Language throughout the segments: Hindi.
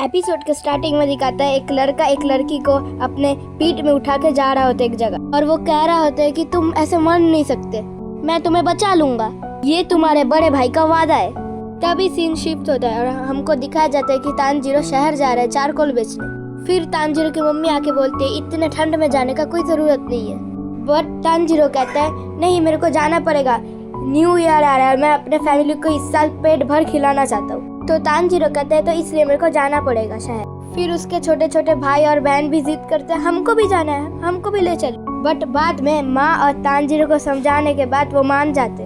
एपिसोड के स्टार्टिंग में दिखाता है एक लड़का एक लड़की को अपने पीठ में उठा के जा रहा होता है एक जगह, और वो कह रहा होता है कि तुम ऐसे मर नहीं सकते, मैं तुम्हें बचा लूंगा, ये तुम्हारे बड़े भाई का वादा है। तभी सीन शिफ्ट होता है और हमको दिखाया जाता है कि तानजीरो शहर जा रहा है चारकोल बेचने। फिर तानजीरो की मम्मी आके बोलती है इतने ठंड में जाने का कोई जरूरत नहीं है, बट तानजीरो कहता है नहीं मेरे को जाना पड़ेगा, न्यू ईयर आ रहा है, मैं अपने फैमिली को इस साल पेट भर खिलाना चाहता हूँ। तो तानजीरो कहता है तो इसलिए मेरे को जाना पड़ेगा शहर। फिर उसके छोटे छोटे भाई और बहन भी जिद करते हैं हमको भी जाना है, हमको भी ले चल। बट बाद में माँ और तानजीरो को समझाने के बाद वो मान जाते।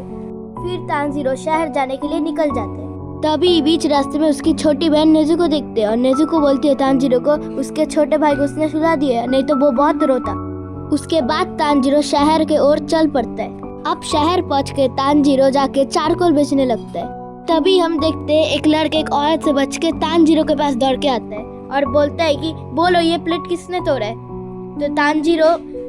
फिर तानजीरो शहर जाने के लिए निकल जाते। तभी बीच रास्ते में उसकी छोटी बहन नेजुको देखते हैं और नेजुको बोलती है तानजीरो को उसके छोटे भाई को उसने सुला दिया, नहीं तो वो बहुत रोता। उसके बाद तानजीरो शहर के ओर चल पड़ता है। अब शहर पहुंच के तानजीरो जाके चारकोल बेचने लगता है। तभी हम देखते हैं एक लड़का एक औरत से बच के तानजीरो के पास दौड़ के आता है और बोलता है कि बोलो ये प्लेट किसने तोड़ा है। तो तानजीरो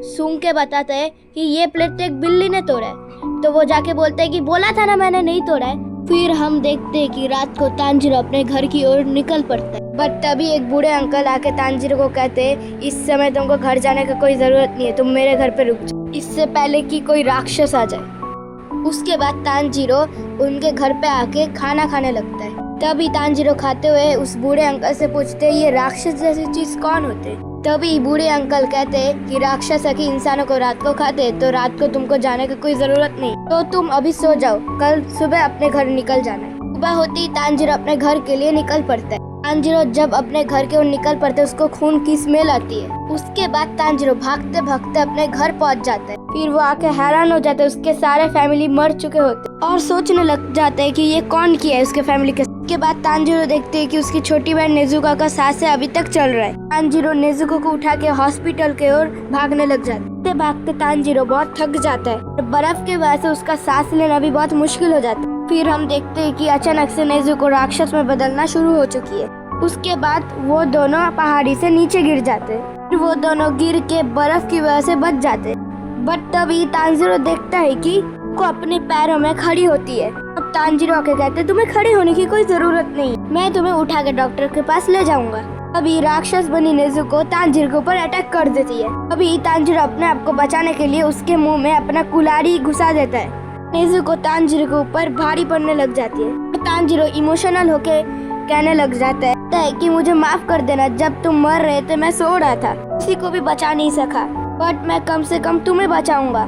सूंघ के बताता है कि ये प्लेट तो एक बिल्ली ने तोड़ा है। तो वो जाके बोलता है कि बोला था ना मैंने नहीं तोड़ा है। फिर हम देखते हैं कि रात को तानजीरो अपने घर की ओर निकल पड़ता है। बट तभी एक बूढ़े अंकल आके तानजीरो को कहते हैं इस समय तुमको घर जाने का कोई जरूरत नहीं है, तुम मेरे घर पे रुक जाओ, इससे पहले कि कोई राक्षस आ जाए। उसके बाद तानजीरो उनके घर पे आके खाना खाने लगता है। तभी तानजीरो खाते हुए उस बूढ़े अंकल से पूछते हैं ये राक्षस जैसी चीज कौन होते। तभी बूढ़े अंकल कहते हैं कि राक्षस है कि इंसानों को रात को खाते, तो रात को तुमको जाने की कोई जरूरत नहीं, तो तुम अभी सो जाओ, कल सुबह अपने घर निकल जाना है। सुबह होती ही तानजीरो अपने घर के लिए निकल पड़ता है। तानजीरो जब अपने घर के ओर निकल पड़ते उसको खून की स्मेल आती है। उसके बाद तानजीरो भागते भागते अपने घर पहुंच जाता है। फिर वो आके हैरान हो जाते हैं, उसके सारे फैमिली मर चुके होते और सोचने लग जाते हैं कि ये कौन किया है उसके फैमिली के। उसके बाद तानजीरो देखते हैं कि उसकी छोटी बहन नेजुका का सांस अभी तक चल रहा है। तानजीरो नेजुको को उठा के हॉस्पिटल के ओर भागने लग जाते। भागते तानजीरो बहुत थक जाता है और बर्फ के वजह से उसका सांस लेना भी बहुत मुश्किल हो जाता है। फिर हम देखते हैं कि अचानक से नेजुको राक्षस में बदलना शुरू हो चुकी है। उसके बाद वो दोनों पहाड़ी से नीचे गिर जाते। फिर वो दोनों गिर के बर्फ की वजह से बच जाते। बट तभी तानजीरो देखता है कि वो अपने पैरों में खड़ी होती है। अब तानजीरो आके कहते तुम्हें खड़े होने की कोई जरूरत नहीं, मैं तुम्हें उठा के डॉक्टर के पास ले जाऊंगा। अभी राक्षस बनी नेजुको तानजीरो के ऊपर अटैक कर देती है। अभी तानजीरो अपने आप को बचाने के लिए उसके मुंह में अपना कुल्हाड़ी घुसा देता है। नेजुको तानजीरो के ऊपर भारी पड़ने लग जाती है। तानजीरो इमोशनल होके कहने लग जाता है कि मुझे माफ कर देना, जब तुम मर रहे थे मैं सो रहा था, किसी को भी बचा नहीं सका, बट मैं कम से कम तुम्हें बचाऊंगा।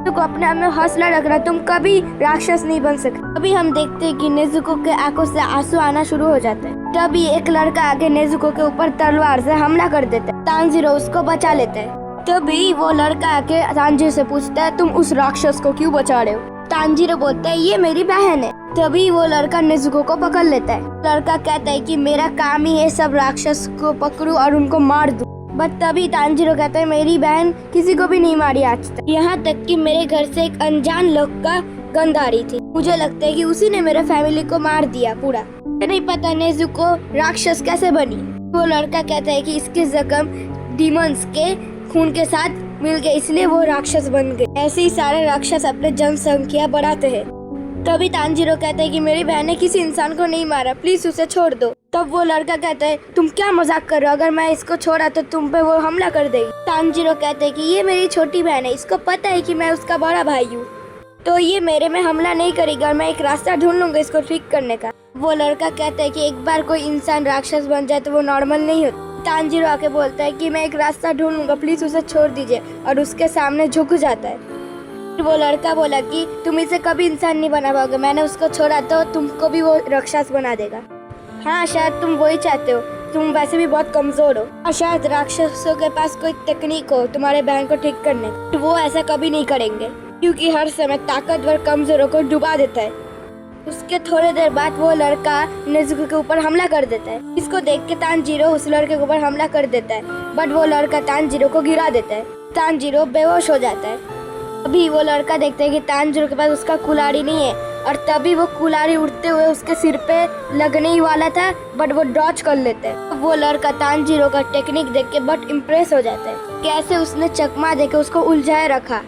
तुमको अपने आप में हौसला रखना, तुम कभी राक्षस नहीं बन सकते। अभी हम देखते हैं कि नेजुको के आंखों से आंसू आना शुरू हो जाते हैं। तभी एक लड़का आके नेजुको के ऊपर तलवार से हमला कर देता है। तानजीरो उसको बचा लेता है। तभी वो लड़का आके तानजीरो से पूछता है तुम उस राक्षस को क्यों बचा रहे हो। तानजीरो बोलता है ये मेरी बहन है। तभी वो लड़का नेजुको को पकड़ लेता है। लड़का कहता है कि मेरा काम ही है सब राक्षस को पकड़ूं और उनको मार दूं। बट तभी तानजीरो कहता है मेरी बहन किसी को भी नहीं मारी आज तक, यहाँ तक कि मेरे घर से एक अनजान लोग का गंध आ रही थी, मुझे लगता है कि उसी ने मेरे फैमिली को मार दिया पूरा। नहीं पता नेजुको राक्षस कैसे बनी। वो लड़का कहता है कि इसके जख्म डीमंस के खून के साथ मिल गए, इसलिए वो राक्षस बन गए। ऐसे ही सारे राक्षस अपने जनसंख्या बढ़ाते हैं। तभी तानजीरो कहता है कि मेरी बहन ने किसी इंसान को नहीं मारा, प्लीज उसे छोड़ दो। तब वो लड़का कहता है तुम क्या मजाक कर रहे हो, अगर मैं इसको छोड़ा तो तुम पे वो हमला कर देगी। तानजीरो कहता है कि ये मेरी छोटी बहन है, इसको पता है कि मैं उसका बड़ा भाई हूँ, तो ये मेरे में हमला नहीं करेगी और मैं एक रास्ता ढूंढ लूंगा इसको ठीक करने का। वो लड़का कहता है कि एक बार कोई इंसान राक्षस बन जाए तो वो नॉर्मल नहीं होता। तानजीरो आके बोलता है कि मैं एक रास्ता ढूंढ लूंगा, प्लीज उसे छोड़ दीजिए, और उसके सामने झुक जाता है। वो लड़का बोला कि तुम इसे कभी इंसान नहीं बना पाओगे, मैंने उसको छोड़ा तो तुमको भी वो राक्षस बना देगा। हाँ शायद तुम वही चाहते हो, तुम वैसे भी बहुत कमजोर हो और शायद राक्षसों के पास कोई तकनीक हो तुम्हारे बहन को ठीक करने, तो वो ऐसा कभी नहीं करेंगे क्योंकि हर समय ताकतवर कमजोरों को डुबा देता है। उसके थोड़ी देर बाद वो लड़का नेजुको के ऊपर हमला कर देता है। इसको देख के तानजीरो उस लड़के के ऊपर हमला कर देता है, बट वो लड़का तानजीरो को गिरा देता है। तानजीरो बेहोश हो जाता है। अभी वो लड़का देखता है कि तानजीरो के पास उसका कुल्हाड़ी नहीं है, और तभी वो कुल्हाड़ी उड़ते हुए उसके सिर पे लगने ही वाला था, बट वो डॉच कर लेते हैं। वो लड़का तानजीरो का टेक्निक देख के बहुत इम्प्रेस हो जाता है, कैसे उसने चकमा देके उसको उलझाए रखा।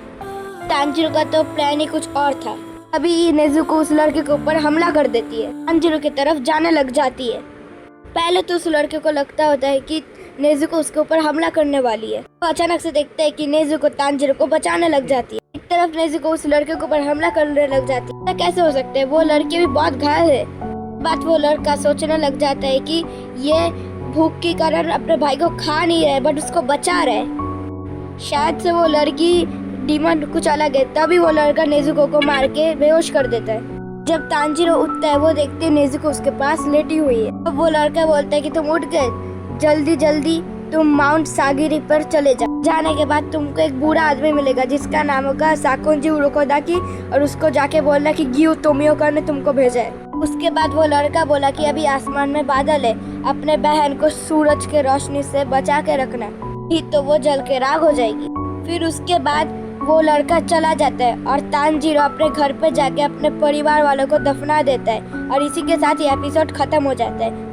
तानजीरो का तो प्लान ही कुछ और था। अभी नेजुको उस लड़के के ऊपर हमला कर देती है, तानजीरो की तरफ जाने लग जाती है। पहले तो उस लड़के को लगता होता है कि नेजुको उसके ऊपर हमला करने वाली है। तो अचानक से देखते हैं कि नेजुको तांजीरो को बचाने लग जाती है। एक तरफ नेजुको उस लड़के के ऊपर हमला करने लग जाती है। कैसे हो सकता है, वो लड़के भी बहुत घायल है। बात वो लड़का सोचने लग जाता है कि ये भूख के कारण अपने भाई को खा नहीं रहे बट उसको बचा रहे। शायद से वो लड़की डीमन कुछ अलग है, तभी वो लड़का नेजुको को मार के बेहोश कर देता है। जब तांजीरो उठता है वो देखते हैं नेजुको उसके पास लेटी हुई है। अब वो लड़का बोलता है कि तुम उठ गए, जल्दी जल्दी तुम माउंट सागिरी पर चले जाओ। जाने के बाद तुमको एक बूढ़ा आदमी मिलेगा जिसका नाम होगा साकुंजी उरोकोदाकी, और उसको जाके बोलना कि गियो तोमियोका ने तुमको भेजा है। उसके बाद वो लड़का बोला कि अभी आसमान में बादल है, अपने बहन को सूरज के रोशनी से बचा के रखना, नहीं तो वो जल के राख हो जाएगी। फिर उसके बाद वो लड़का चला जाता है और तांजीरो अपने घर पे जाके अपने परिवार वालों को दफना देता है। और इसी के साथ ये एपिसोड खत्म हो जाता है।